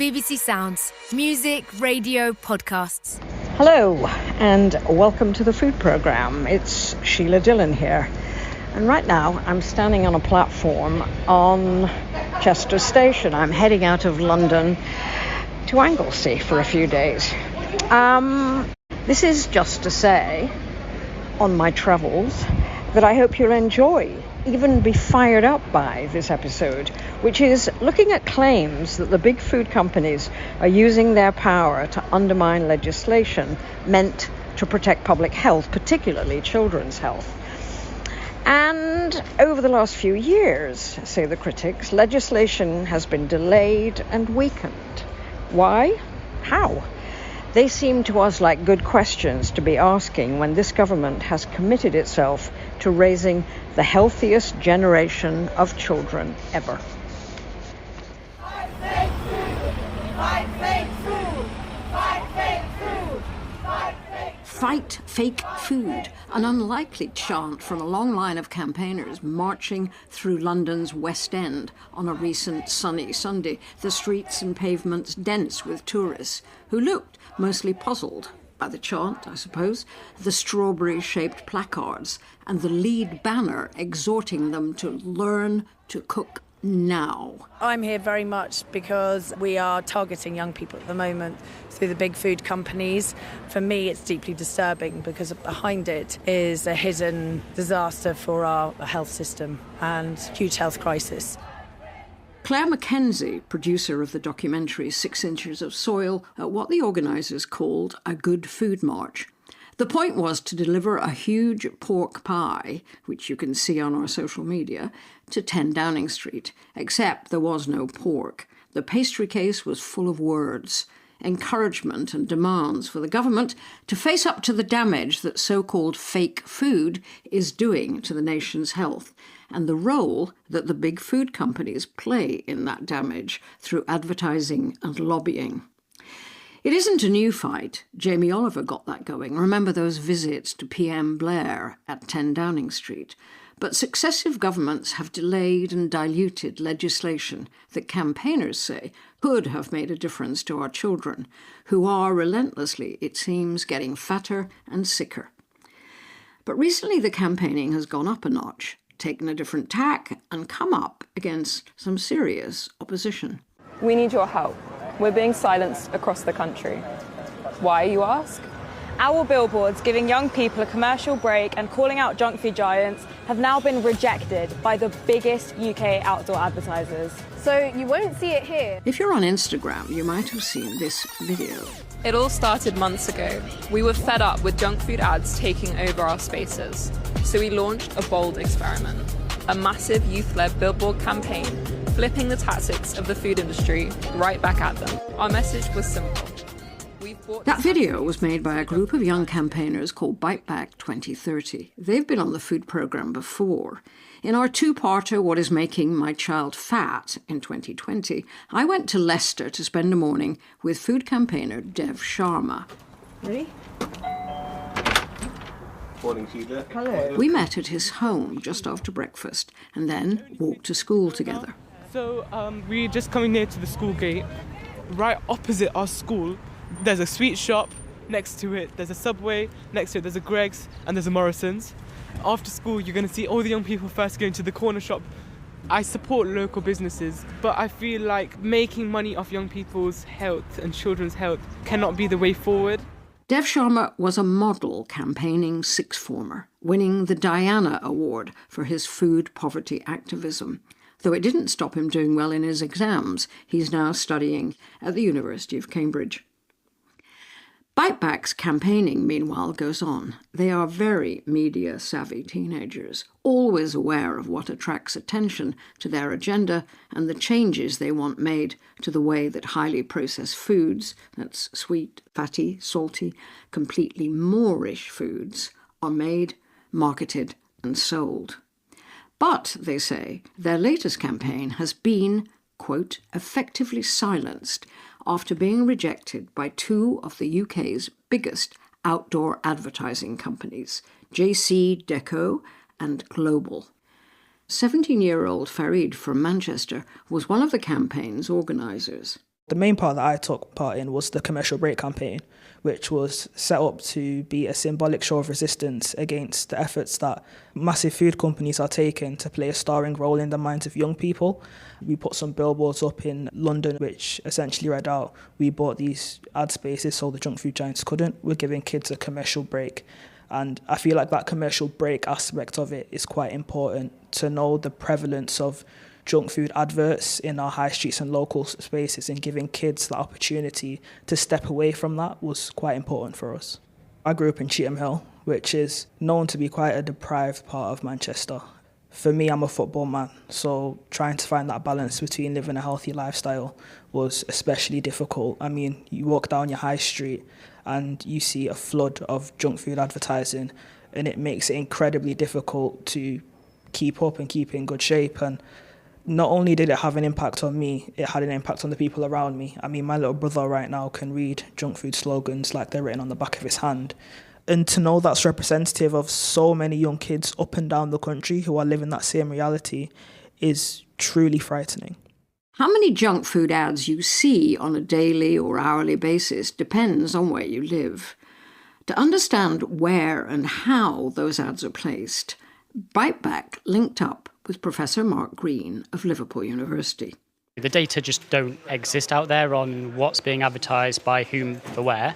BBC Sounds. Music, radio, podcasts. Hello, and welcome to the food programme. It's Sheila Dillon here. And right now, I'm standing on a platform on Chester Station. I'm heading out of London to Anglesey for a few days. This is just to say, on my travels, that I hope you'll enjoy, even be fired up by this episode, which is looking at claims that the big food companies are using their power to undermine legislation meant to protect public health, particularly children's health. And over the last few years, say the critics, legislation has been delayed and weakened. Why? How? They seem to us like good questions to be asking when this government has committed itself to raising the healthiest generation of children ever. Fight fake food! Fight fake food! Fight fake food! Fight fake food! Fight fake food, an unlikely chant from a long line of campaigners marching through London's West End on a recent sunny Sunday, the streets and pavements dense with tourists who looked mostly puzzled by the chant, I suppose, the strawberry-shaped placards and the lead banner exhorting them to learn to cook now. I'm here very much because we are targeting young people at the moment through the big food companies. For me, it's deeply disturbing because behind it is a hidden disaster for our health system and huge health crisis. Claire Mackenzie, producer of the documentary 6 Inches of Soil, at what the organisers called a good food march. The point was to deliver a huge pork pie, which you can see on our social media, to 10 Downing Street, except there was no pork. The pastry case was full of words, encouragement and demands for the government to face up to the damage that so-called fake food is doing to the nation's health, and the role that the big food companies play in that damage through advertising and lobbying. It isn't a new fight. Jamie Oliver got that going. Remember those visits to PM Blair at 10 Downing Street. But successive governments have delayed and diluted legislation that campaigners say could have made a difference to our children, who are relentlessly, it seems, getting fatter and sicker. But recently the campaigning has gone up a notch, taken a different tack, and come up against some serious opposition. We need your help. We're being silenced across the country. Why, you ask? Our billboards giving young people a commercial break and calling out junk food giants have now been rejected by the biggest UK outdoor advertisers. So you won't see it here. If you're on Instagram, you might have seen this video. It all started months ago. We were fed up with junk food ads taking over our spaces. So we launched a bold experiment, a massive youth-led billboard campaign, flipping the tactics of the food industry right back at them. Our message was simple. That video was made by a group of young campaigners called Bite Back 2030. They've been on the food programme before. In our two-parter, What is Making My Child Fat, in 2020, I went to Leicester to spend a morning with food campaigner Dev Sharma. Ready? Morning, Sheila. Hello. We met at his home just after breakfast and then walked to school together. So we're just coming near to the school gate. Right opposite our school, there's a sweet shop. Next to it, there's a Subway. Next to it, there's a Greggs and there's a Morrison's. After school, you're going to see all the young people first going to the corner shop. I support local businesses, but I feel like making money off young people's health and children's health cannot be the way forward. Dev Sharma was a model campaigning sixth former, winning the Diana Award for his food poverty activism. Though it didn't stop him doing well in his exams, he's now studying at the University of Cambridge. Bite Back's campaigning, meanwhile, goes on. They are very media-savvy teenagers, always aware of what attracts attention to their agenda and the changes they want made to the way that highly processed foods, that's sweet, fatty, salty, completely Moorish foods, are made, marketed and sold. But, they say, their latest campaign has been, quote, effectively silenced after being rejected by two of the UK's biggest outdoor advertising companies, JC Deco and Global. 17-year-old Farid from Manchester was one of the campaign's organisers. The main part that I took part in was the commercial break campaign, which was set up to be a symbolic show of resistance against the efforts that massive food companies are taking to play a starring role in the minds of young people. We put some billboards up in London which essentially read out, "We bought these ad spaces so the junk food giants couldn't. We're giving kids a commercial break." And I feel like that commercial break aspect of it is quite important, to know the prevalence of junk food adverts in our high streets and local spaces, and giving kids the opportunity to step away from that was quite important for us. I grew up in Cheetham Hill, which is known to be quite a deprived part of Manchester. For me, I'm a football man, so trying to find that balance between living a healthy lifestyle was especially difficult. I mean, you walk down your high street and you see a flood of junk food advertising, and it makes it incredibly difficult to keep up and keep in good shape. And not only did it have an impact on me, it had an impact on the people around me. I mean, my little brother right now can read junk food slogans like they're written on the back of his hand. And to know that's representative of so many young kids up and down the country who are living that same reality is truly frightening. How many junk food ads you see on a daily or hourly basis depends on where you live. To understand where and how those ads are placed, Biteback linked up with Professor Mark Green of Liverpool University. The data just don't exist out there on what's being advertised by whom for where.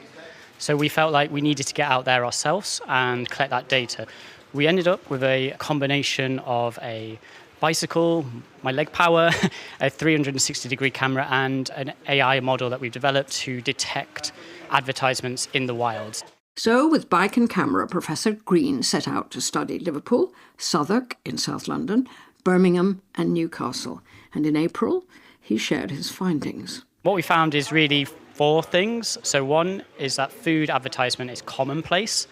So we felt like we needed to get out there ourselves and collect that data. We ended up with a combination of a bicycle, my leg power, a 360-degree camera, and an AI model that we've developed to detect advertisements in the wild. So, with bike and camera, Professor Green set out to study Liverpool, Southwark in South London, Birmingham and Newcastle. And in April, he shared his findings. What we found is really 4 things. So one is that food advertisement is commonplace.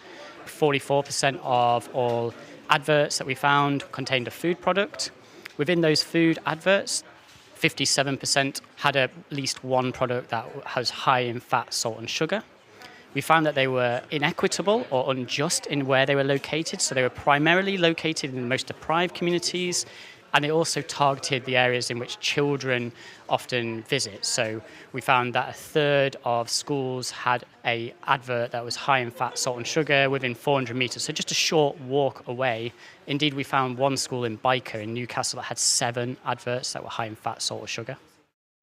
44% of all adverts that we found contained a food product. Within those food adverts, 57% had at least one product that was high in fat, salt and sugar. We found that they were inequitable or unjust in where they were located. So they were primarily located in the most deprived communities, and they also targeted the areas in which children often visit. So we found that 1/3 of schools had an advert that was high in fat, salt and sugar within 400 metres, so just a short walk away. Indeed, we found one school in Byker in Newcastle that had 7 adverts that were high in fat, salt or sugar.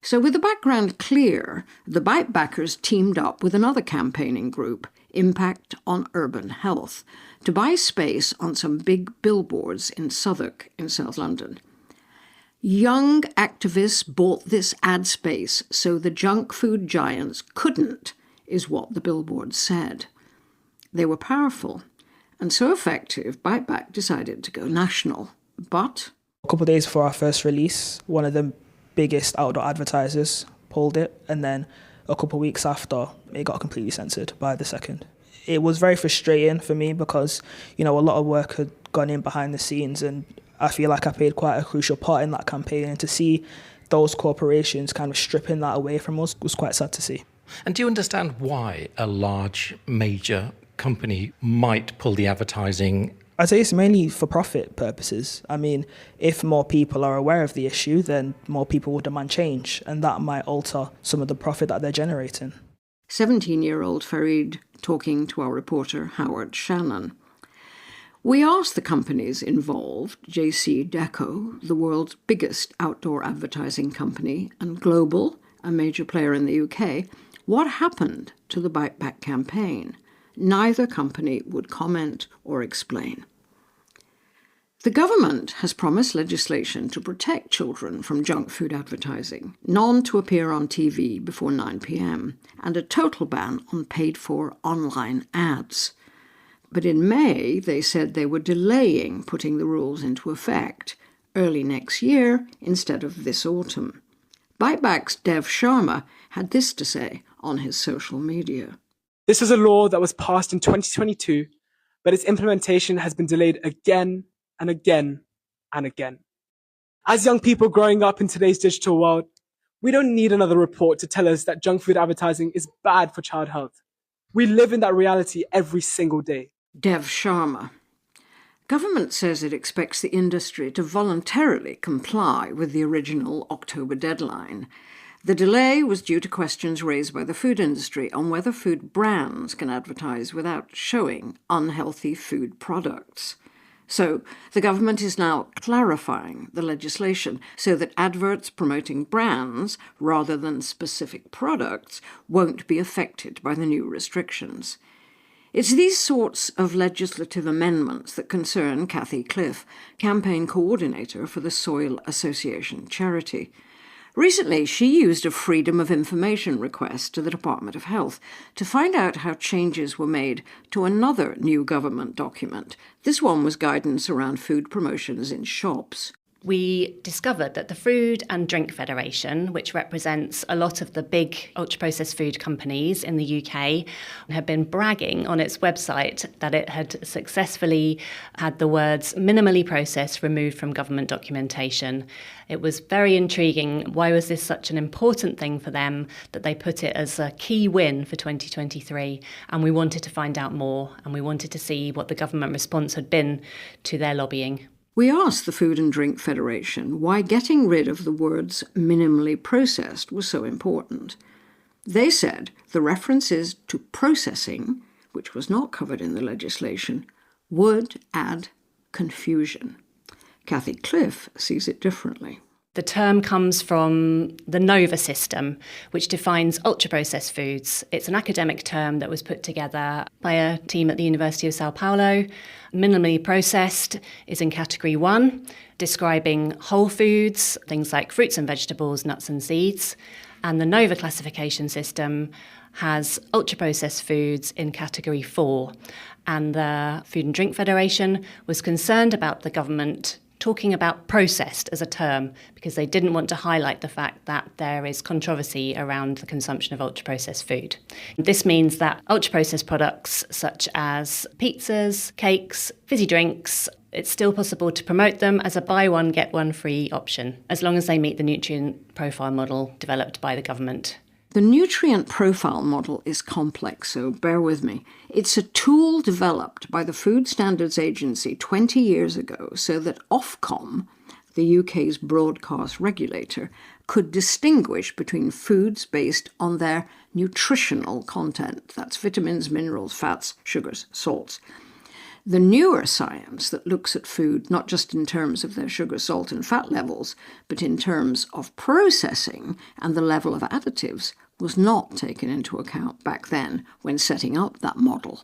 So with the background clear, the Bitebackers teamed up with another campaigning group, Impact on Urban Health, to buy space on some big billboards in Southwark in South London. Young activists bought this ad space so the junk food giants couldn't, is what the billboards said. They were powerful and so effective, Biteback decided to go national. But a couple of days before our first release, one of the biggest outdoor advertisers pulled it, and then a couple of weeks after, it got completely censored by the second. It was very frustrating for me because, a lot of work had gone in behind the scenes, and I feel like I played quite a crucial part in that campaign, and to see those corporations kind of stripping that away from us was quite sad to see. And do you understand why a large, major company might pull the advertising? I'd say it's mainly for profit purposes. I mean, if more people are aware of the issue, then more people will demand change, and that might alter some of the profit that they're generating. 17-year-old Farid talking to our reporter Howard Shannon. We asked the companies involved, JC Deco, the world's biggest outdoor advertising company, and Global, a major player in the UK, what happened to the Biteback campaign. Neither company would comment or explain. The government has promised legislation to protect children from junk food advertising, none to appear on TV before 9 p.m, and a total ban on paid-for online ads. But in May, they said they were delaying putting the rules into effect, early next year instead of this autumn. Biteback's Dev Sharma had this to say on his social media. This is a law that was passed in 2022, but its implementation has been delayed again and again and again. As young people growing up in today's digital world, we don't need another report to tell us that junk food advertising is bad for child health. We live in that reality every single day. Dev Sharma. Government says it expects the industry to voluntarily comply with the original October deadline. The delay was due to questions raised by the food industry on whether food brands can advertise without showing unhealthy food products. So the government is now clarifying the legislation so that adverts promoting brands rather than specific products won't be affected by the new restrictions. It's these sorts of legislative amendments that concern Cathy Cliff, campaign coordinator for the Soil Association charity. Recently, she used a Freedom of Information request to the Department of Health to find out how changes were made to another new government document. This one was guidance around food promotions in shops. We discovered that the Food and Drink Federation, which represents a lot of the big ultra-processed food companies in the UK, had been bragging on its website that it had successfully had the words minimally processed removed from government documentation. It was very intriguing. Why was this such an important thing for them that they put it as a key win for 2023? And we wanted to find out more, and we wanted to see what the government response had been to their lobbying. We asked the Food and Drink Federation why getting rid of the words minimally processed was so important. They said the references to processing, which was not covered in the legislation, would add confusion. Cathy Cliff sees it differently. The term comes from the NOVA system, which defines ultra-processed foods. It's an academic term that was put together by a team at the University of Sao Paulo. Minimally processed is in category 1, describing whole foods, things like fruits and vegetables, nuts and seeds. And the NOVA classification system has ultra-processed foods in category 4. And the Food and Drink Federation was concerned about the government talking about processed as a term because they didn't want to highlight the fact that there is controversy around the consumption of ultra-processed food. This means that ultra-processed products such as pizzas, cakes, fizzy drinks, it's still possible to promote them as a buy one, get one free option, as long as they meet the nutrient profile model developed by the government. The nutrient profile model is complex, so bear with me. It's a tool developed by the Food Standards Agency 20 years ago so that Ofcom, the UK's broadcast regulator, could distinguish between foods based on their nutritional content. That's vitamins, minerals, fats, sugars, salts. The newer science that looks at food not just in terms of their sugar, salt and fat levels, but in terms of processing and the level of additives was not taken into account back then when setting up that model.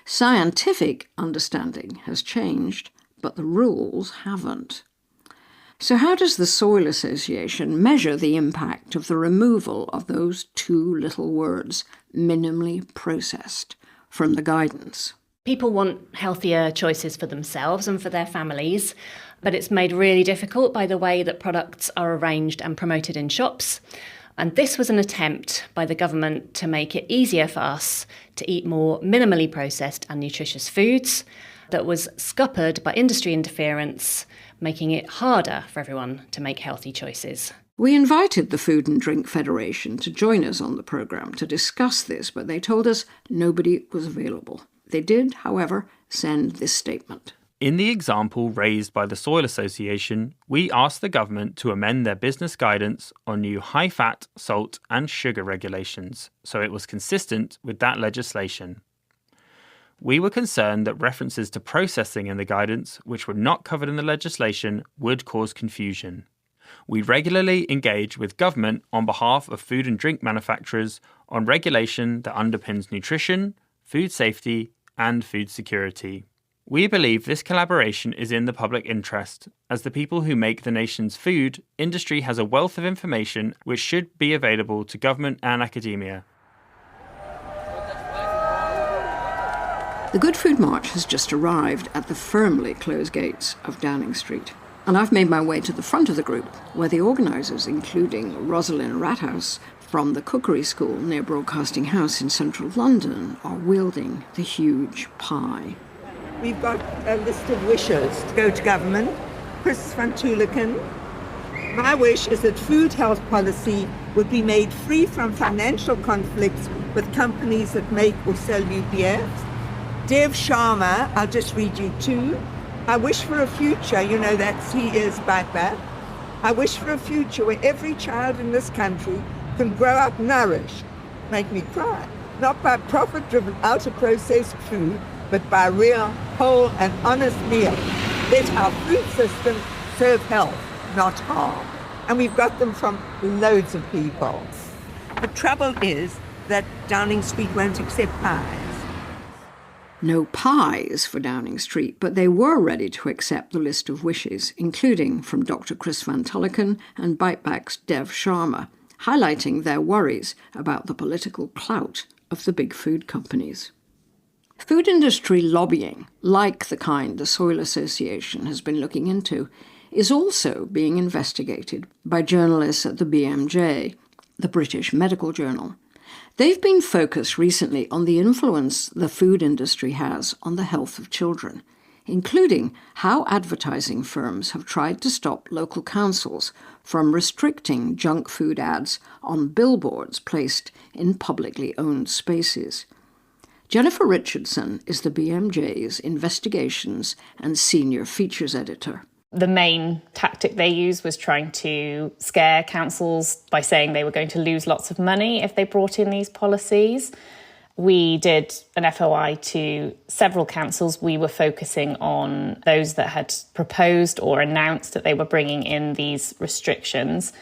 Scientific understanding has changed, but the rules haven't. So how does the Soil Association measure the impact of the removal of those two little words, minimally processed, from the guidance? People want healthier choices for themselves and for their families, but it's made really difficult by the way that products are arranged and promoted in shops. And this was an attempt by the government to make it easier for us to eat more minimally processed and nutritious foods that was scuppered by industry interference, making it harder for everyone to make healthy choices. We invited the Food and Drink Federation to join us on the programme to discuss this, but they told us nobody was available. They did, however, send this statement. In the example raised by the Soil Association, we asked the government to amend their business guidance on new high-fat, salt and sugar regulations, so it was consistent with that legislation. We were concerned that references to processing in the guidance, which were not covered in the legislation, would cause confusion. We regularly engage with government on behalf of food and drink manufacturers on regulation that underpins nutrition, food safety and food security. We believe this collaboration is in the public interest. As the people who make the nation's food, industry has a wealth of information which should be available to government and academia. The Good Food March has just arrived at the firmly closed gates of Downing Street. And I've made my way to the front of the group, where the organisers, including Rosalind Rathouse from the Cookery School near Broadcasting House in central London, are wielding the huge pie. We've got a list of wishes to go to government. Chris van Tuliken. My wish is that food health policy would be made free from financial conflicts with companies that make or sell UPFs. Dev Sharma, I'll just read you two. I wish for a future, that he is Bagba. I wish for a future where every child in this country can grow up nourished, make me cry, not by profit-driven ultra-processed food, but by real, whole and honest meals. Let our food system serve health, not harm. And we've got them from loads of people. The trouble is that Downing Street won't accept pies. No pies for Downing Street, but they were ready to accept the list of wishes, including from Dr. Chris Van Tullochen and Biteback's Dev Sharma, highlighting their worries about the political clout of the big food companies. Food industry lobbying, like the kind the Soil Association has been looking into, is also being investigated by journalists at the BMJ, the British Medical Journal. They've been focused recently on the influence the food industry has on the health of children, including how advertising firms have tried to stop local councils from restricting junk food ads on billboards placed in publicly owned spaces. Jennifer Richardson is the BMJ's investigations and senior features editor. The main tactic they used was trying to scare councils by saying they were going to lose lots of money if they brought in these policies. We did an FOI to several councils. We were focusing on those that had proposed or announced that they were bringing in these restrictions.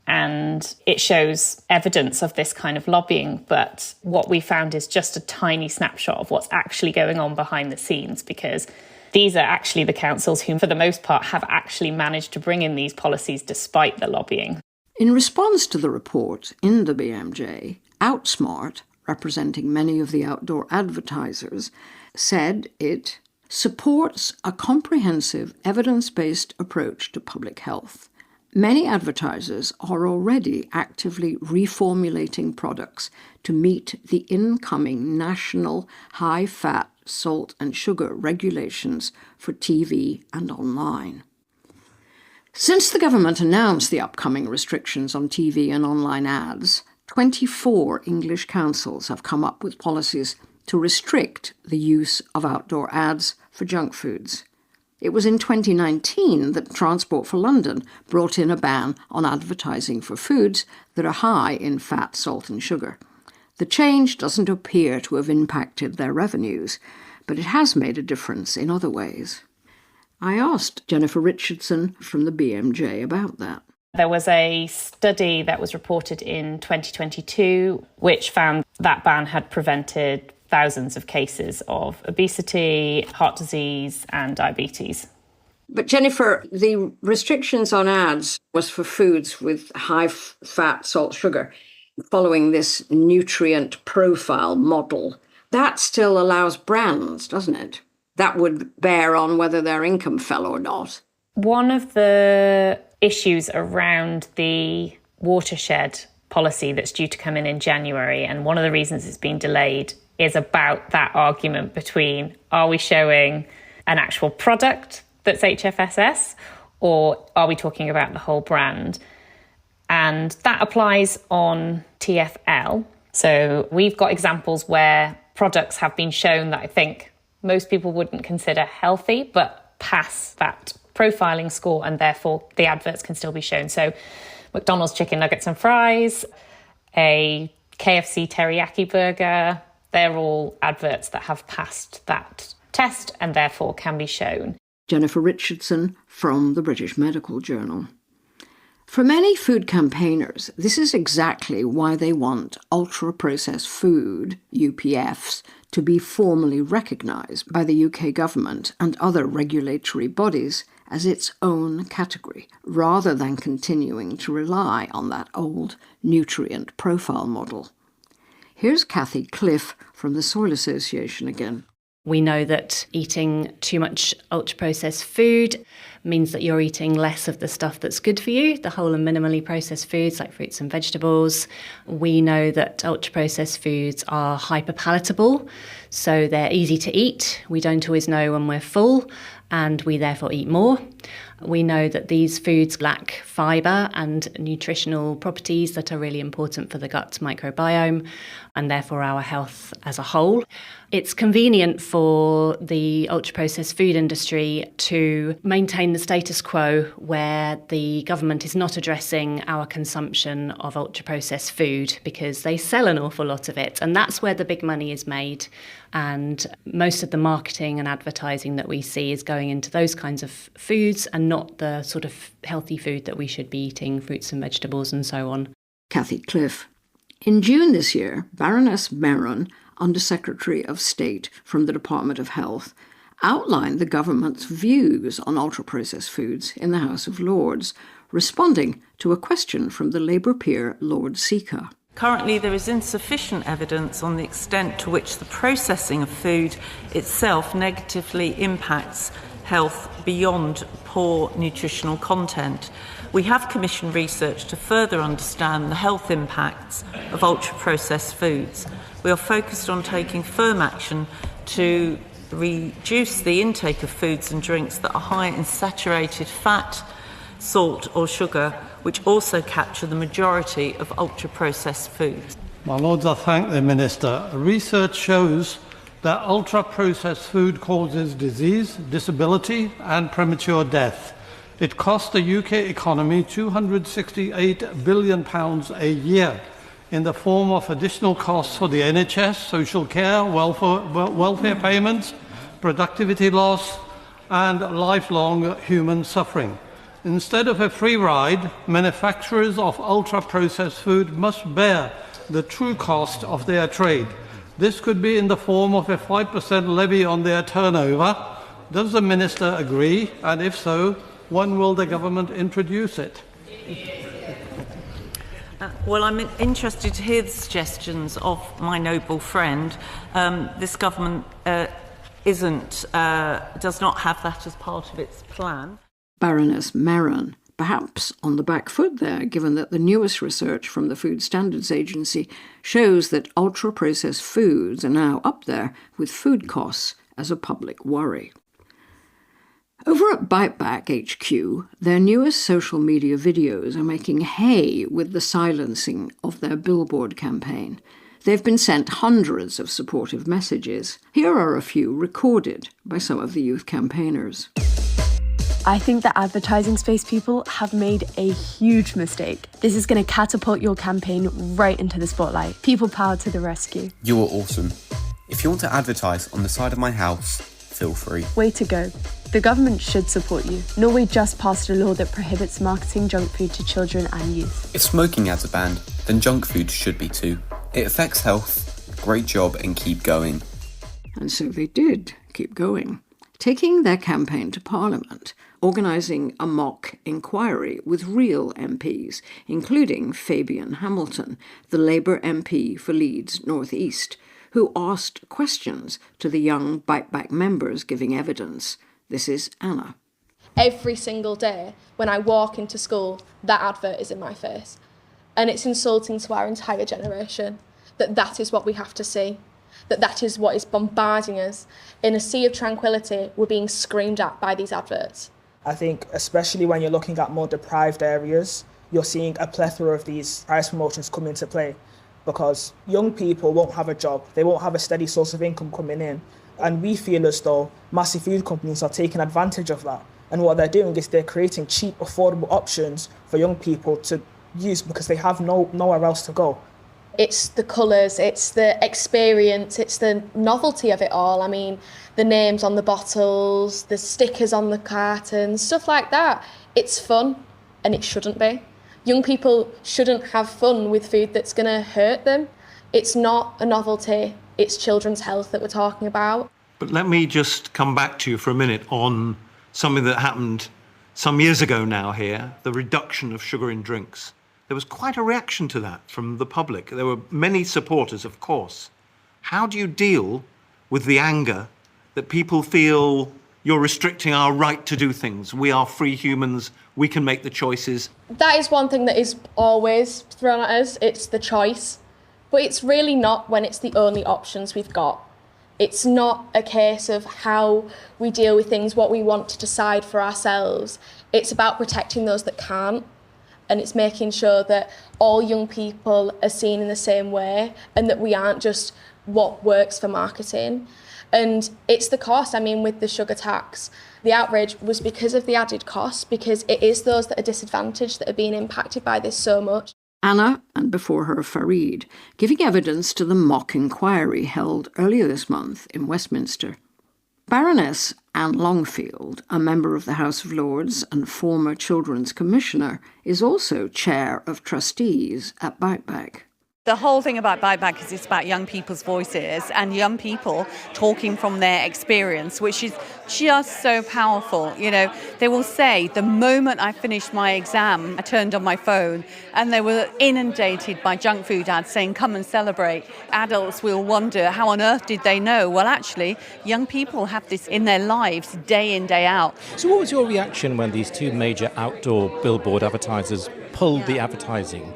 And it shows evidence of this kind of lobbying. But what we found is just a tiny snapshot of what's actually going on behind the scenes, because these are actually the councils who, for the most part, have actually managed to bring in these policies despite the lobbying. In response to the report in the BMJ, Outsmart, representing many of the outdoor advertisers, said it supports a comprehensive, evidence-based approach to public health. Many advertisers are already actively reformulating products to meet the incoming national high-fat, salt and sugar regulations for TV and online. Since the government announced the upcoming restrictions on TV and online ads, 24 English councils have come up with policies to restrict the use of outdoor ads for junk foods. It was in 2019 that Transport for London brought in a ban on advertising for foods that are high in fat, salt and sugar. The change doesn't appear to have impacted their revenues, but it has made a difference in other ways. I asked Jennifer Richardson from the BMJ about that. There was a study that was reported in 2022 which found that ban had prevented thousands of cases of obesity, heart disease and diabetes. But Jennifer, the restrictions on ads was for foods with high fat, salt, sugar, following this nutrient profile model. That still allows brands, doesn't it? That would bear on whether their income fell or not. One of the issues around the watershed policy that's due to come in January, and one of the reasons it's been delayed, is about that argument between, are we showing an actual product that's HFSS, or are we talking about the whole brand? And that applies on TFL. So we've got examples where products have been shown that I think most people wouldn't consider healthy, but pass that profiling score, and therefore the adverts can still be shown. So McDonald's chicken nuggets and fries, a KFC teriyaki burger, they're all adverts that have passed that test and therefore can be shown. Jennifer Richardson from the British Medical Journal. For many food campaigners, this is exactly why they want ultra-processed food, UPFs, to be formally recognised by the UK government and other regulatory bodies as its own category, rather than continuing to rely on that old nutrient profile model. Here's Cathy Cliff from the Soil Association again. We know that eating too much ultra-processed food means that you're eating less of the stuff that's good for you, the whole and minimally processed foods like fruits and vegetables. We know that ultra-processed foods are hyperpalatable, so they're easy to eat. We don't always know when we're full, and we therefore eat more. We know that these foods lack fibre and nutritional properties that are really important for the gut microbiome and therefore our health as a whole. It's convenient for the ultra-processed food industry to maintain the status quo where the government is not addressing our consumption of ultra-processed food because they sell an awful lot of it, and that's where the big money is made. And most of the marketing and advertising that we see is going into those kinds of foods and not the sort of healthy food that we should be eating, fruits and vegetables and so on. Cathy Cliff. In June this year, Baroness Meron, Under-Secretary of State from the Department of Health, outlined the government's views on ultra-processed foods in the House of Lords, responding to a question from the Labour peer Lord Seeker. Currently, there is insufficient evidence on the extent to which the processing of food itself negatively impacts health beyond poor nutritional content. We have commissioned research to further understand the health impacts of ultra-processed foods. We are focused on taking firm action to reduce the intake of foods and drinks that are high in saturated fat, salt or sugar, which also capture the majority of ultra-processed foods. My Lords, I thank the Minister. Research shows that ultra-processed food causes disease, disability and premature death. It costs the UK economy £268 billion a year in the form of additional costs for the NHS, social care, welfare payments, productivity loss and lifelong human suffering. Instead of a free ride, manufacturers of ultra-processed food must bear the true cost of their trade. This could be in the form of a 5% levy on their turnover. Does the Minister agree? And if so, when will the government introduce it? Well, I'm interested to hear the suggestions of my noble friend. This government does not have that as part of its plan. Baroness Meron, perhaps on the back foot there, given that the newest research from the Food Standards Agency shows that ultra-processed foods are now up there with food costs as a public worry. Over at Bite Back HQ, their newest social media videos are making hay with the silencing of their billboard campaign. They've been sent hundreds of supportive messages. Here are a few recorded by some of the youth campaigners. I think the advertising space people have made a huge mistake. This is going to catapult your campaign right into the spotlight. People power to the rescue. You are awesome. If you want to advertise on the side of my house, feel free. Way to go. The government should support you. Norway just passed a law that prohibits marketing junk food to children and youth. If smoking ads are banned, then junk food should be too. It affects health. Great job and keep going. And so they did keep going, taking their campaign to Parliament, organising a mock inquiry with real MPs, including Fabian Hamilton, the Labour MP for Leeds North East, who asked questions to the young Bite Back members giving evidence. This is Anna. Every single day when I walk into school, that advert is in my face. And it's insulting to our entire generation that is what we have to see, that is what is bombarding us. In a sea of tranquility, we're being screamed at by these adverts. I think especially when you're looking at more deprived areas, you're seeing a plethora of these price promotions come into play because young people won't have a job, they won't have a steady source of income coming in. And we feel as though massive food companies are taking advantage of that. And what they're doing is they're creating cheap, affordable options for young people to use because they have nowhere else to go. It's the colours, it's the experience, it's the novelty of it all. I mean, the names on the bottles, the stickers on the cartons, stuff like that. It's fun, and it shouldn't be. Young people shouldn't have fun with food that's going to hurt them. It's not a novelty, it's children's health that we're talking about. But let me just come back to you for a minute on something that happened some years ago now here, the reduction of sugar in drinks. There was quite a reaction to that from the public. There were many supporters, of course. How do you deal with the anger that people feel you're restricting our right to do things? We are free humans, we can make the choices. That is one thing that is always thrown at us, it's the choice. But it's really not when it's the only options we've got. It's not a case of how we deal with things, what we want to decide for ourselves. It's about protecting those that can't, and it's making sure that all young people are seen in the same way and that we aren't just what works for marketing. And it's the cost. I mean, with the sugar tax, the outrage was because of the added cost, because it is those that are disadvantaged that are being impacted by this so much. Anna, and before her Fareed, giving evidence to the mock inquiry held earlier this month in Westminster. Baroness Anne Longfield, a member of the House of Lords and former Children's Commissioner, is also Chair of Trustees at Bite Back. The whole thing about Bite Back is it's about young people's voices and young people talking from their experience, which is just so powerful. You know, they will say, the moment I finished my exam, I turned on my phone and they were inundated by junk food ads saying, come and celebrate. Adults will wonder, how on earth did they know? Well, actually, young people have this in their lives day in, day out. So what was your reaction when these two major outdoor billboard advertisers pulled the advertising?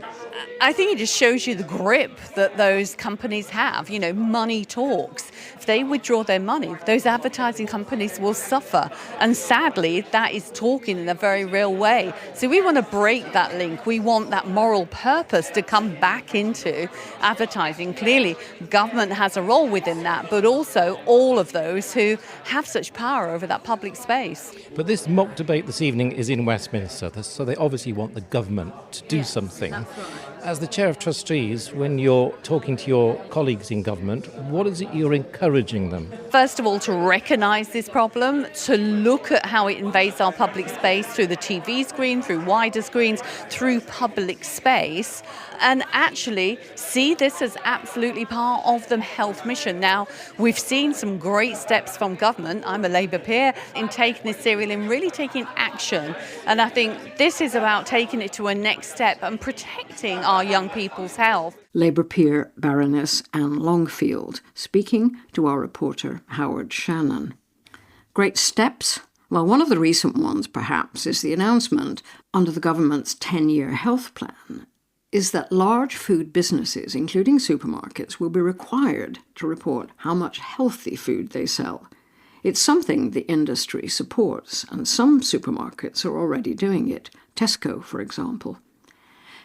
I think it just shows you the grip that those companies have. You know, money talks. If they withdraw their money, those advertising companies will suffer. And sadly, that is talking in a very real way. So we want to break that link. We want that moral purpose to come back into advertising. Clearly, government has a role within that, but also all of those who have such power over that public space. But this mock debate this evening is in Westminster, so they obviously want the government to do something. That's right. As the Chair of Trustees, when you're talking to your colleagues in government, what is it you're encouraging them? First of all, to recognise this problem, to look at how it invades our public space through the TV screen, through wider screens, through public space, and actually see this as absolutely part of the health mission. Now, we've seen some great steps from government, I'm a Labour peer, in taking this seriously and really taking action. And I think this is about taking it to a next step and protecting our young people's health. Labour peer Baroness Anne Longfield, speaking to our reporter Howard Shannon. Great steps? Well, one of the recent ones, perhaps, is the announcement under the government's 10-year health plan is that large food businesses, including supermarkets, will be required to report how much healthy food they sell. It's something the industry supports, and some supermarkets are already doing it. Tesco, for example.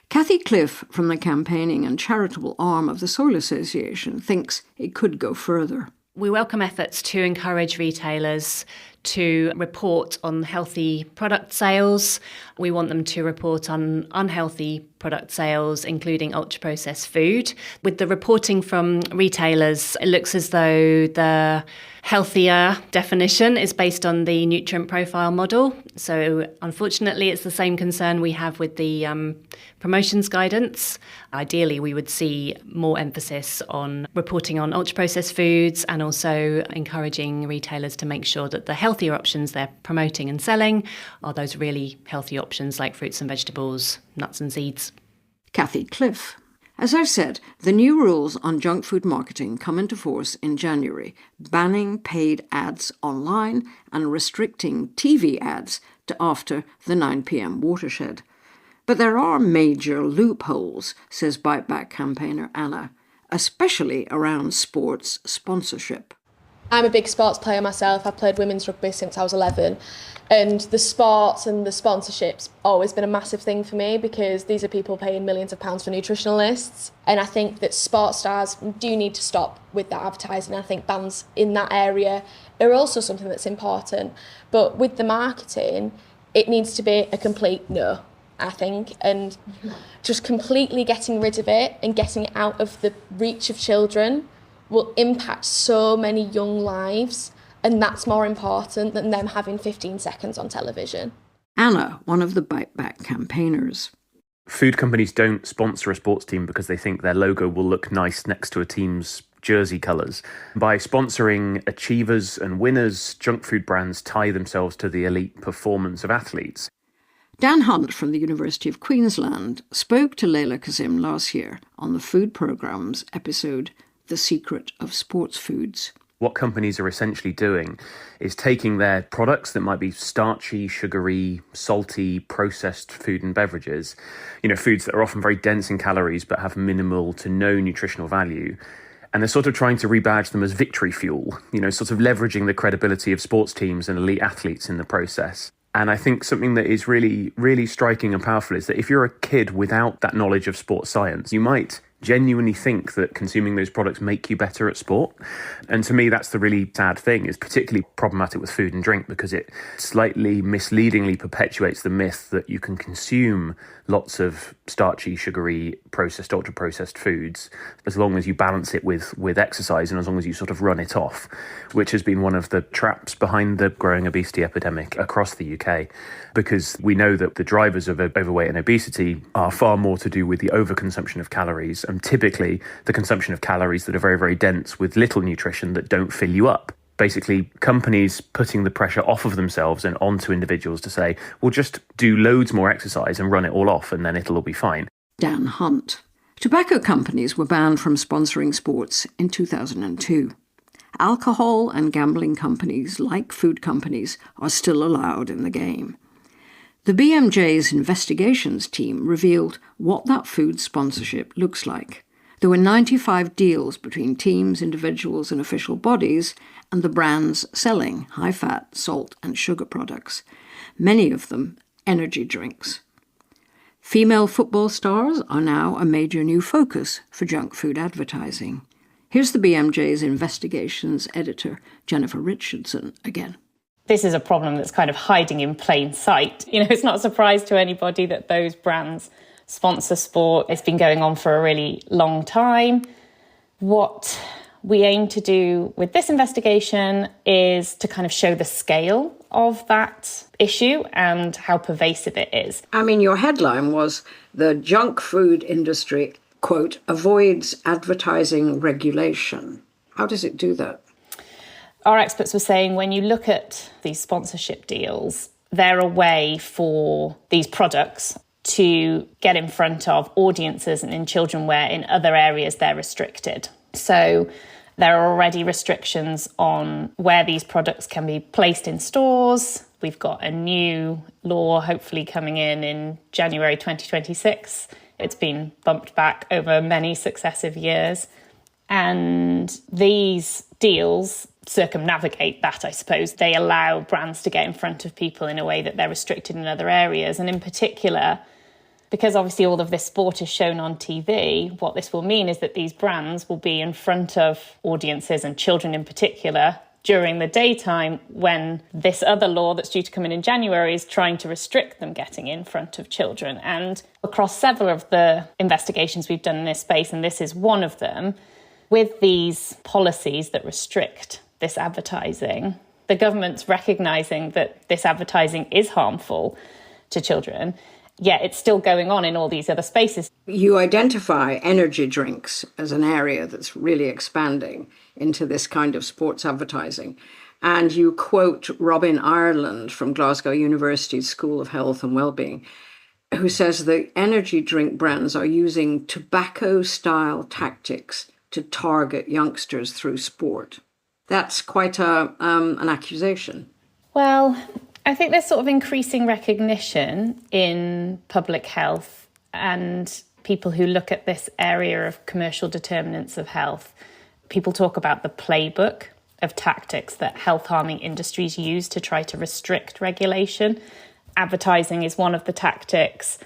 Cathy Cliff, from the campaigning and charitable arm of the Soil Association, thinks it could go further. We welcome efforts to encourage retailers to report on healthy product sales. We want them to report on unhealthy product sales, including ultra-processed food. With the reporting from retailers, it looks as though the healthier definition is based on the nutrient profile model. So unfortunately, it's the same concern we have with the promotions guidance. Ideally, we would see more emphasis on reporting on ultra-processed foods and also encouraging retailers to make sure that the healthier options they're promoting and selling are those really healthy options like fruits and vegetables, nuts and seeds. Cathy Cliff. As I've said, the new rules on junk food marketing come into force in January, banning paid ads online and restricting TV ads to after the 9 p.m. watershed. But there are major loopholes, says Bite Back campaigner Anna, especially around sports sponsorship. I'm a big sports player myself. I've played women's rugby since I was 11. And the sports and the sponsorships always been a massive thing for me because these are people paying millions of pounds for nutritionalists. And I think that sports stars do need to stop with that advertising. I think bans in that area are also something that's important. But with the marketing, it needs to be a complete no, I think. And just completely getting rid of it and getting it out of the reach of children will impact so many young lives, and that's more important than them having 15 seconds on television. Anna, one of the Bite Back campaigners. Food companies don't sponsor a sports team because they think their logo will look nice next to a team's jersey colours. By sponsoring achievers and winners, junk food brands tie themselves to the elite performance of athletes. Dan Hunt from the University of Queensland spoke to Leila Kazim last year on the Food Programme's episode The Secret of Sports Foods. What companies are essentially doing is taking their products that might be starchy, sugary, salty, processed food and beverages, foods that are often very dense in calories but have minimal to no nutritional value, And they're sort of trying to rebadge them as victory fuel, sort of leveraging the credibility of sports teams and elite athletes in the process. And I think something that is really, really striking and powerful is that if you're a kid without that knowledge of sports science, you might genuinely think that consuming those products make you better at sport. And to me, that's the really sad thing. It's particularly problematic with food and drink because it slightly misleadingly perpetuates the myth that you can consume lots of starchy, sugary, processed, ultra-processed foods as long as you balance it with exercise and as long as you sort of run it off, which has been one of the traps behind the growing obesity epidemic across the UK, because we know that the drivers of overweight and obesity are far more to do with the overconsumption of calories, and typically the consumption of calories that are very, very dense with little nutrition that don't fill you up. Basically, companies putting the pressure off of themselves and onto individuals to say, well, just do loads more exercise and run it all off and then it'll all be fine. Dan Hunt. Tobacco companies were banned from sponsoring sports in 2002. Alcohol and gambling companies, like food companies, are still allowed in the game. The BMJ's investigations team revealed what that food sponsorship looks like. There were 95 deals between teams, individuals and official bodies and the brands selling high-fat, salt and sugar products, many of them energy drinks. Female football stars are now a major new focus for junk food advertising. Here's the BMJ's investigations editor, Jennifer Richardson, again. This is a problem that's kind of hiding in plain sight. It's not a surprise to anybody that those brands sponsor sport. It's been going on for a really long time. What we aim to do with this investigation is to kind of show the scale of that issue and how pervasive it is. I mean, your headline was, "The junk food industry, quote, avoids advertising regulation." How does it do that? Our experts were saying when you look at these sponsorship deals, they're a way for these products to get in front of audiences and in children where in other areas they're restricted. So there are already restrictions on where these products can be placed in stores. We've got a new law hopefully coming in January 2026. It's been bumped back over many successive years. And these deals circumnavigate that, I suppose. They allow brands to get in front of people in a way that they're restricted in other areas. And in particular, because obviously all of this sport is shown on TV, what this will mean is that these brands will be in front of audiences and children in particular during the daytime when this other law that's due to come in January is trying to restrict them getting in front of children. And across several of the investigations we've done in this space, and this is one of them, with these policies that restrict this advertising, the government's recognising that this advertising is harmful to children, yet it's still going on in all these other spaces. You identify energy drinks as an area that's really expanding into this kind of sports advertising. And you quote Robin Ireland from Glasgow University's School of Health and Wellbeing, who says the energy drink brands are using tobacco-style tactics to target youngsters through sport. That's quite an accusation. Well, I think there's sort of increasing recognition in public health and people who look at this area of commercial determinants of health. People talk about the playbook of tactics that health-harming industries use to try to restrict regulation. Advertising is one of the tactics.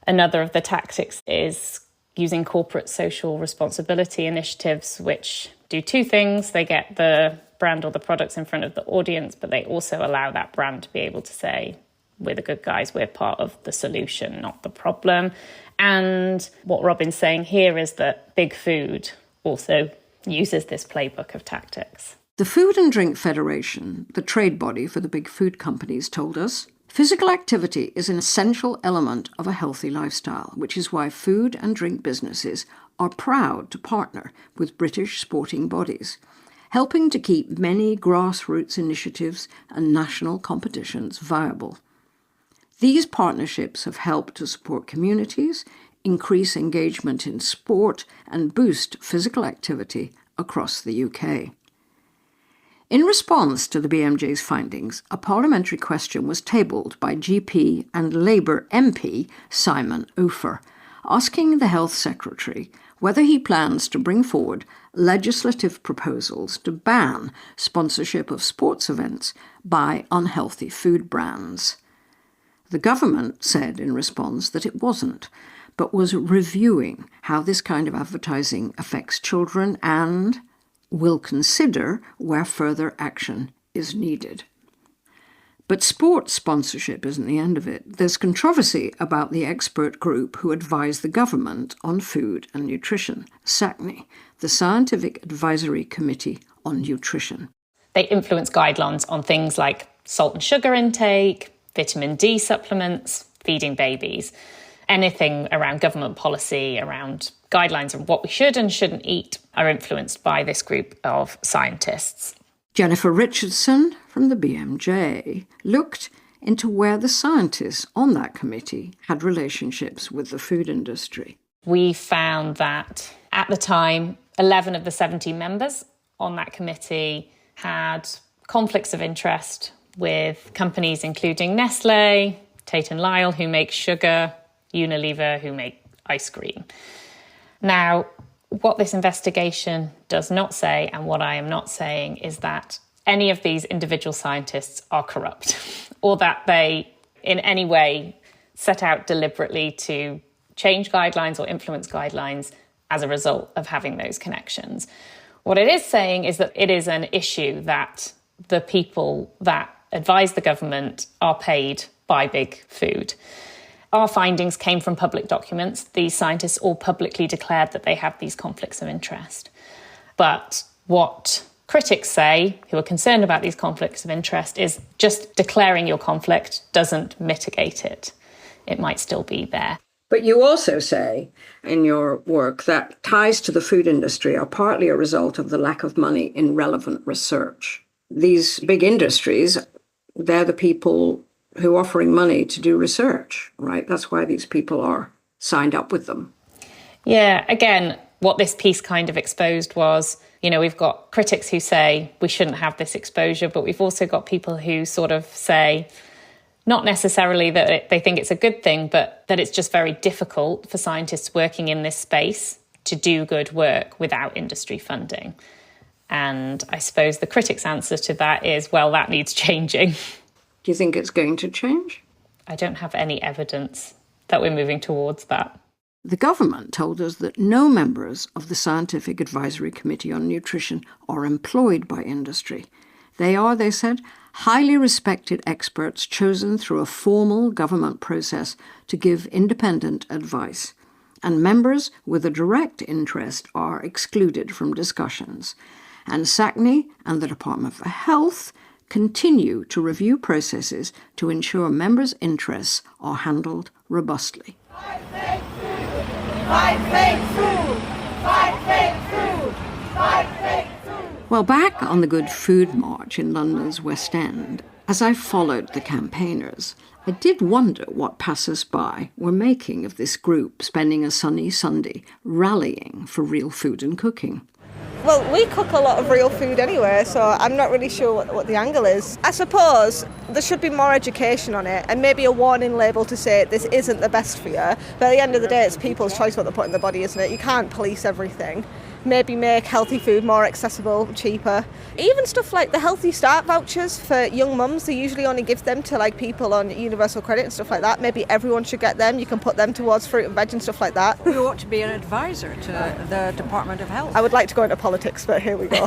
Another of the tactics is using corporate social responsibility initiatives, which do two things. They get the brand or the products in front of the audience, but they also allow that brand to be able to say, we're the good guys, we're part of the solution, not the problem. And what Robin's saying here is that big food also uses this playbook of tactics. The Food and Drink Federation, the trade body for the big food companies, told us physical activity is an essential element of a healthy lifestyle, which is why food and drink businesses are proud to partner with British sporting bodies, helping to keep many grassroots initiatives and national competitions viable. These partnerships have helped to support communities, increase engagement in sport, and boost physical activity across the UK. In response to the BMJ's findings, a parliamentary question was tabled by GP and Labour MP Simon Ofer, asking the Health Secretary whether he plans to bring forward legislative proposals to ban sponsorship of sports events by unhealthy food brands. The government said in response that it wasn't, but was reviewing how this kind of advertising affects children and will consider where further action is needed. But sports sponsorship isn't the end of it. There's controversy about the expert group who advised the government on food and nutrition, SACNI, the Scientific Advisory Committee on Nutrition. They influence guidelines on things like salt and sugar intake, vitamin D supplements, feeding babies, anything around government policy, around guidelines of what we should and shouldn't eat are influenced by this group of scientists. Jennifer Richardson from the BMJ looked into where the scientists on that committee had relationships with the food industry. We found that at the time, 11 of the 17 members on that committee had conflicts of interest with companies including Nestle, Tate & Lyle, who make sugar, Unilever, who make ice cream. Now, what this investigation does not say, and what I am not saying, is that any of these individual scientists are corrupt or that they in any way set out deliberately to change guidelines or influence guidelines as a result of having those connections. What it is saying is that it is an issue that the people that advise the government are paid by big food. Our findings came from public documents. These scientists all publicly declared that they have these conflicts of interest. But what critics say, who are concerned about these conflicts of interest, is just declaring your conflict doesn't mitigate it. It might still be there. But you also say in your work that ties to the food industry are partly a result of the lack of money in relevant research. These big industries, they're the people who are offering money to do research, right? That's why these people are signed up with them. Yeah, again, what this piece kind of exposed was, we've got critics who say we shouldn't have this exposure, but we've also got people who sort of say, not necessarily that they think it's a good thing, but that it's just very difficult for scientists working in this space to do good work without industry funding. And I suppose the critics' answer to that is, well, that needs changing. Do you think it's going to change? I don't have any evidence that we're moving towards that. The government told us that no members of the Scientific Advisory Committee on Nutrition are employed by industry. They are, they said, highly respected experts chosen through a formal government process to give independent advice, and members with a direct interest are excluded from discussions. And SACNI and the Department for Health continue to review processes to ensure members' interests are handled robustly. Fight fake food! Fight fake food! Fight fake food! Fight fake food! Well, back on the Good Food March in London's West End, as I followed the campaigners, I did wonder what passers-by were making of this group spending a sunny Sunday rallying for real food and cooking. Well, we cook a lot of real food anyway, so I'm not really sure what the angle is. I suppose there should be more education on it and maybe a warning label to say this isn't the best for you. But at the end of the day, it's people's choice what they put in their body, isn't it? You can't police everything. Maybe make healthy food more accessible, cheaper. Even stuff like the Healthy Start vouchers for young mums, they usually only give them to people on universal credit and stuff like that. Maybe everyone should get them. You can put them towards fruit and veg and stuff like that. You ought to be an advisor to the Department of Health. I would like to go into politics, but here we go.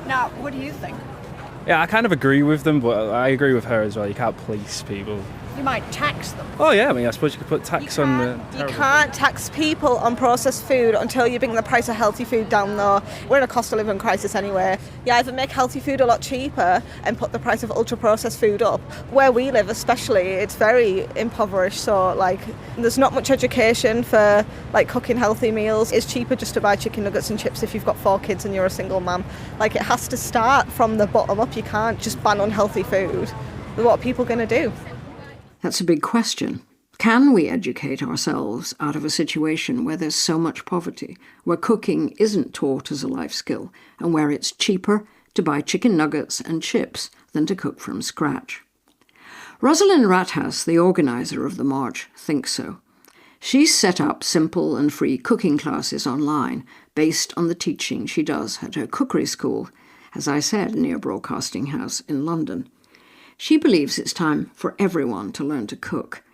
Now, what do you think? Yeah, I kind of agree with them, but I agree with her as well. You can't police people. You might tax them. Oh yeah, I suppose you could put tax on the... You can't tax people on processed food until you bring the price of healthy food down, though. We're in a cost of living crisis anyway. You either make healthy food a lot cheaper and put the price of ultra-processed food up. Where we live especially, it's very impoverished, so there's not much education for cooking healthy meals. It's cheaper just to buy chicken nuggets and chips if you've got 4 kids and you're a single mum. It has to start from the bottom up. You can't just ban unhealthy food. What are people going to do? That's a big question. Can we educate ourselves out of a situation where there's so much poverty, where cooking isn't taught as a life skill, and where it's cheaper to buy chicken nuggets and chips than to cook from scratch? Rosalind Rathouse, the organiser of the march, thinks so. She's set up simple and free cooking classes online based on the teaching she does at her Cookery School, as I said, near Broadcasting House in London. She believes it's time for everyone to learn to cook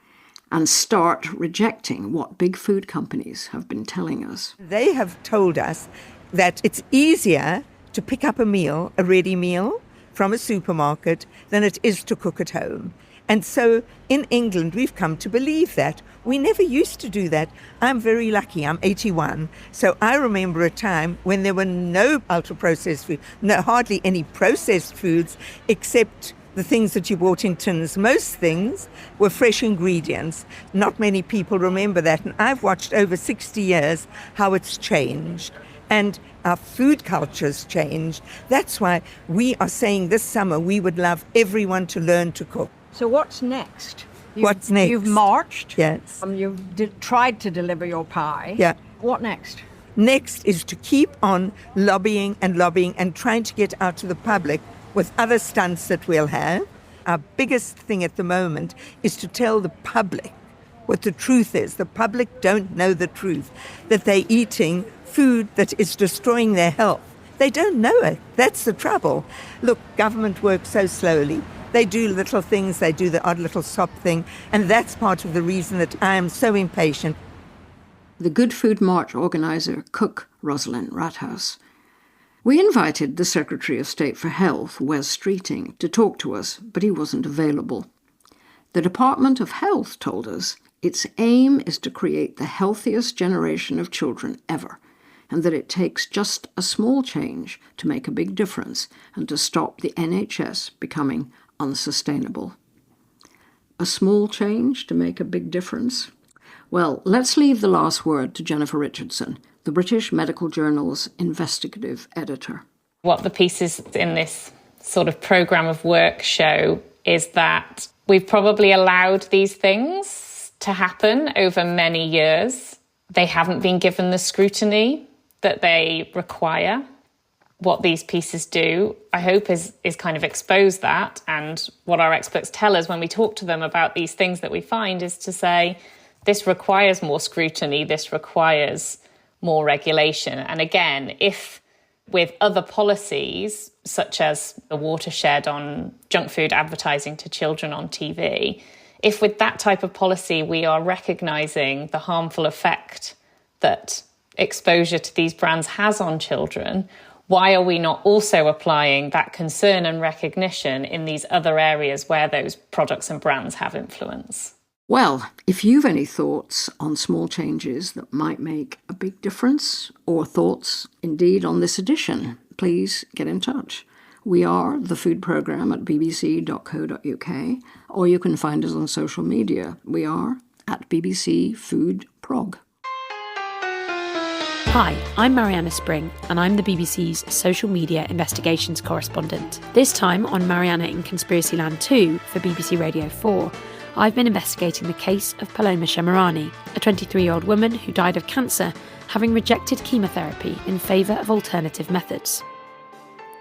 and start rejecting what big food companies have been telling us. They have told us that it's easier to pick up a meal, a ready meal, from a supermarket than it is to cook at home. And so in England, we've come to believe that. We never used to do that. I'm very lucky. I'm 81. So I remember a time when there were no ultra-processed food, hardly any processed foods, except the things that you bought in tins. Most things were fresh ingredients. Not many people remember that. And I've watched over 60 years how it's changed. And our food culture's changed. That's why we are saying this summer we would love everyone to learn to cook. So what's next? What's next? You've marched. Yes. You've tried to deliver your pie. Yeah. What next? Next is to keep on lobbying and trying to get out to the public with other stunts that we'll have. Our biggest thing at the moment is to tell the public what the truth is. The public don't know the truth, that they're eating food that is destroying their health. They don't know it. That's the trouble. Look, government works so slowly. They do little things, they do the odd little sop thing, and that's part of the reason that I am so impatient. The Good Food March organiser, Cook Rosalind Rathouse. We invited the Secretary of State for Health, Wes Streeting, to talk to us, but he wasn't available. The Department of Health told us its aim is to create the healthiest generation of children ever, and that it takes just a small change to make a big difference and to stop the NHS becoming unsustainable. A small change to make a big difference? Well, let's leave the last word to Jennifer Richardson, the British Medical Journal's investigative editor. What the pieces in this sort of programme of work show is that we've probably allowed these things to happen over many years. They haven't been given the scrutiny that they require. What these pieces do, I hope, is kind of expose that. And what our experts tell us when we talk to them about these things that we find is to say, this requires more scrutiny, this requires more regulation. And again, if with other policies, such as the watershed on junk food advertising to children on TV, if with that type of policy we are recognising the harmful effect that exposure to these brands has on children, why are we not also applying that concern and recognition in these other areas where those products and brands have influence? Well, if you've any thoughts on small changes that might make a big difference, or thoughts indeed on this edition, please get in touch. We are the food programme at bbc.co.uk, or you can find us on social media. We are at BBC Food Prog. Hi, I'm Mariana Spring, and I'm the BBC's social media investigations correspondent. This time on Mariana in Conspiracyland 2 for BBC Radio 4, I've been investigating the case of Paloma Shemirani, a 23-year-old woman who died of cancer having rejected chemotherapy in favour of alternative methods.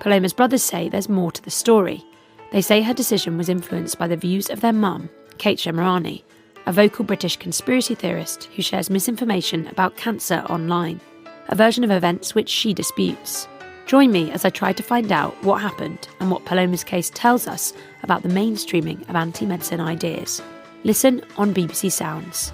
Paloma's brothers say there's more to the story. They say her decision was influenced by the views of their mum, Kate Shemirani, a vocal British conspiracy theorist who shares misinformation about cancer online, a version of events which she disputes. Join me as I try to find out what happened and what Paloma's case tells us about the mainstreaming of anti-medicine ideas. Listen on BBC Sounds.